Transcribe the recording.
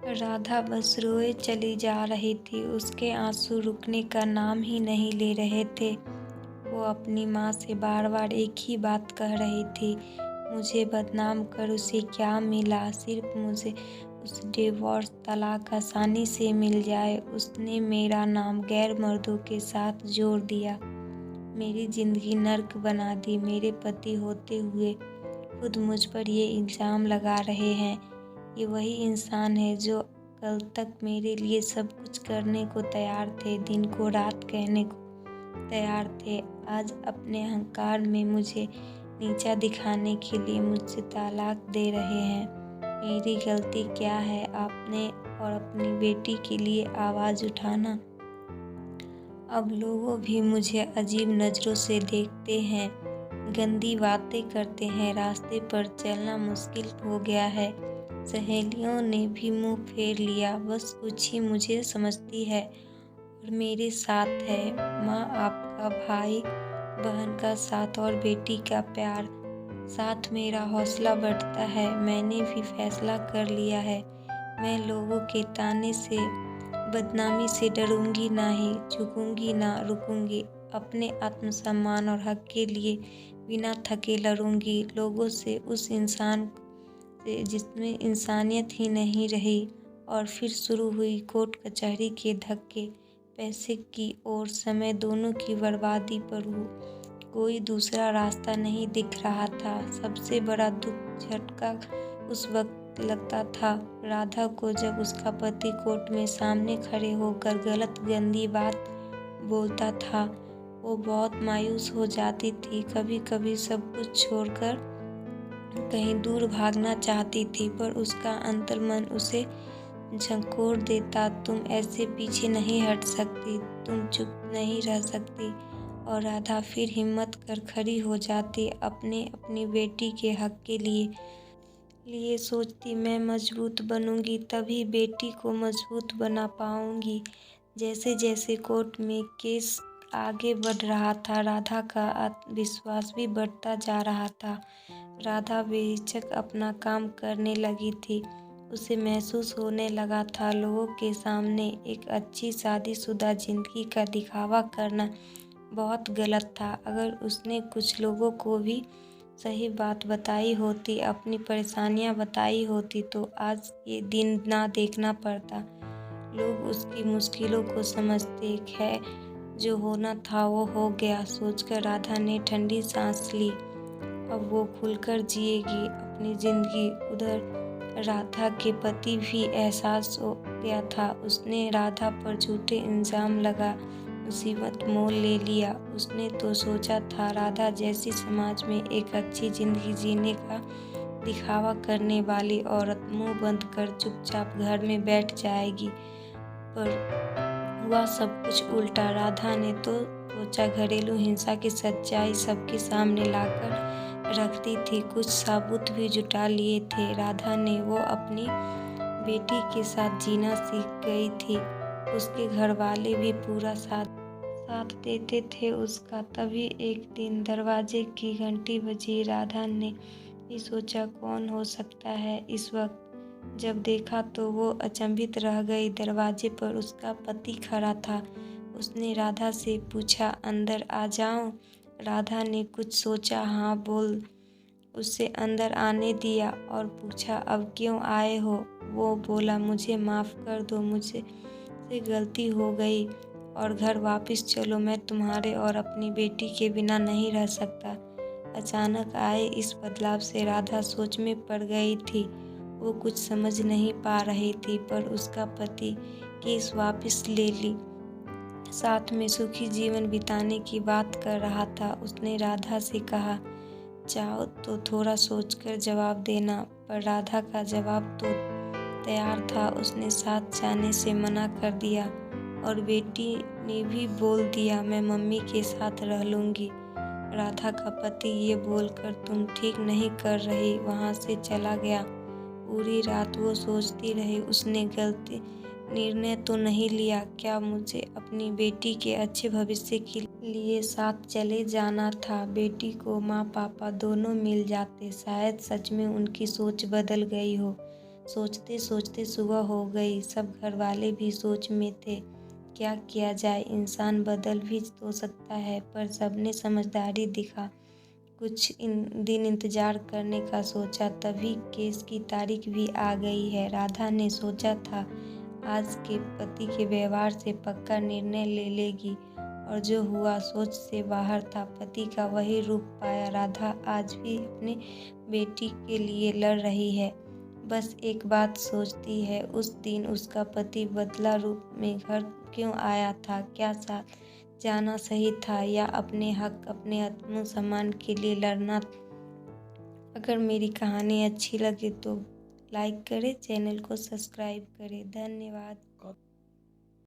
राधा बस रोए चली जा रही थी। उसके आंसू रुकने का नाम ही नहीं ले रहे थे। वो अपनी माँ से बार-बार एक ही बात कह रही थी, मुझे बदनाम कर उसे क्या मिला? सिर्फ मुझे उस डिवोर्स तलाक आसानी से मिल जाए। उसने मेरा नाम गैर मर्दों के साथ जोड़ दिया, मेरी ज़िंदगी नर्क बना दी। मेरे पति होते हुए खुद मुझ पर ये इल्ज़ाम लगा रहे हैं। ये वही इंसान है जो कल तक मेरे लिए सब कुछ करने को तैयार थे, दिन को रात कहने को तैयार थे। आज अपने अहंकार में मुझे नीचा दिखाने के लिए मुझसे तलाक दे रहे हैं। मेरी गलती क्या है? आपने और अपनी बेटी के लिए आवाज़ उठाना। अब लोग भी मुझे अजीब नज़रों से देखते हैं, गंदी बातें करते हैं। रास्ते पर चलना मुश्किल हो गया है। सहेलियों ने भी मुंह फेर लिया। बस कुछ ही मुझे समझती है और मेरे साथ है। माँ, आपका भाई बहन का साथ और बेटी का प्यार साथ मेरा हौसला बढ़ता है। मैंने भी फैसला कर लिया है, मैं लोगों के ताने से, बदनामी से डरूंगी नहीं, झुकूंगी ना रुकूंगी। अपने आत्मसम्मान और हक के लिए बिना थके लड़ूंगी। लोगों से, उस इंसान से जिसमें इंसानियत ही नहीं रही। और फिर शुरू हुई कोर्ट कचहरी के धक्के, पैसे की और समय दोनों की बर्बादी पर कोई दूसरा रास्ता नहीं दिख रहा था। सबसे बड़ा दुख झटका उस वक्त लगता था राधा को, जब उसका पति कोर्ट में सामने खड़े होकर गलत गंदी बात बोलता था। वो बहुत मायूस हो जाती थी। कभी कभी सब कुछ छोड़कर कहीं दूर भागना चाहती थी, पर उसका अंतर्मन उसे झंकोर देता। तुम ऐसे पीछे नहीं हट सकती, तुम चुप नहीं रह सकती। और राधा फिर हिम्मत कर खड़ी हो जाती, अपनी बेटी के हक के लिए सोचती, मैं मजबूत बनूंगी तभी बेटी को मजबूत बना पाऊंगी। जैसे जैसे कोर्ट में केस आगे बढ़ रहा था, राधा का आत्मविश्वास भी बढ़ता जा रहा था। राधा बेहिचक अपना काम करने लगी थी। उसे महसूस होने लगा था लोगों के सामने एक अच्छी शादीशुदा जिंदगी का दिखावा करना बहुत गलत था। अगर उसने कुछ लोगों को भी सही बात बताई होती, अपनी परेशानियां बताई होती, तो आज ये दिन ना देखना पड़ता। लोग उसकी मुश्किलों को समझते। खैर, जो होना था वो हो गया, सोचकर राधा ने ठंडी सांस ली। अब वो खुलकर जिएगी अपनी जिंदगी। उधर राधा के पति भी एहसास हो गया था। उसने राधा पर झूठे इल्जाम लगा मुसीबत मोल ले लिया। उसने तो सोचा था राधा जैसी समाज में एक अच्छी जिंदगी जीने का दिखावा करने वाली औरत मुंह बंद कर चुपचाप घर में बैठ जाएगी, पर हुआ सब कुछ उल्टा। राधा ने तो सोचा घरेलू हिंसा की सच्चाई सबके सामने लाकर रखती थी। कुछ सबूत भी जुटा लिए थे। राधा ने वो अपनी बेटी के साथ जीना सीख गई थी। उसके घर वाले भी पूरा साथ देते थे उसका। तभी एक दिन दरवाजे की घंटी बजी। राधा ने भी सोचा कौन हो सकता है इस वक्त। जब देखा तो वो अचंभित रह गई। दरवाजे पर उसका पति खड़ा था। उसने राधा से पूछा, अंदर आ जाऊं? राधा ने कुछ सोचा, हाँ बोल। उसे अंदर आने दिया और पूछा, अब क्यों आए हो? वो बोला, मुझे माफ़ कर दो, मुझे से गलती हो गई और घर वापस चलो। मैं तुम्हारे और अपनी बेटी के बिना नहीं रह सकता। अचानक आए इस बदलाव से राधा सोच में पड़ गई थी। वो कुछ समझ नहीं पा रही थी, पर उसका पति केस वापस ले ली, साथ में सुखी जीवन बिताने की बात कर रहा था। उसने राधा से कहा, चाहो तो थोड़ा सोचकर जवाब देना। पर राधा का जवाब तो तैयार था। उसने साथ जाने से मना कर दिया और बेटी ने भी बोल दिया, मैं मम्मी के साथ रह लूँगी। राधा का पति ये बोलकर तुम ठीक नहीं कर रही वहाँ से चला गया। पूरी रात वो सोचती रही, उसने गलती निर्णय तो नहीं लिया क्या? मुझे अपनी बेटी के अच्छे भविष्य के लिए साथ चले जाना था। बेटी को माँ पापा दोनों मिल जाते, शायद सच में उनकी सोच बदल गई हो। सोचते सोचते सुबह हो गई। सब घर वाले भी सोच में थे। क्या किया जाए, इंसान बदल भी तो सकता है, पर सबने समझदारी दिखा। कुछ दिन इंतजार करने का सोचा, तभी केस की तारीख भी आ गई है। राधा ने सोचा था आज के पति के व्यवहार से पक्का निर्णय ले लेगी, और जो हुआ सोच से बाहर था। पति का वही रूप पाया। राधा आज भी अपने बेटी के लिए लड़ रही है। बस एक बात सोचती है, उस दिन उसका पति बदला रूप में घर क्यों आया था? क्या साथ जाना सही था, या अपने हक, अपने आत्मसम्मान के लिए लड़ना? अगर मेरी कहानी अच्छी लगे तो लाइक करें, चैनल को सब्सक्राइब करें। धन्यवाद।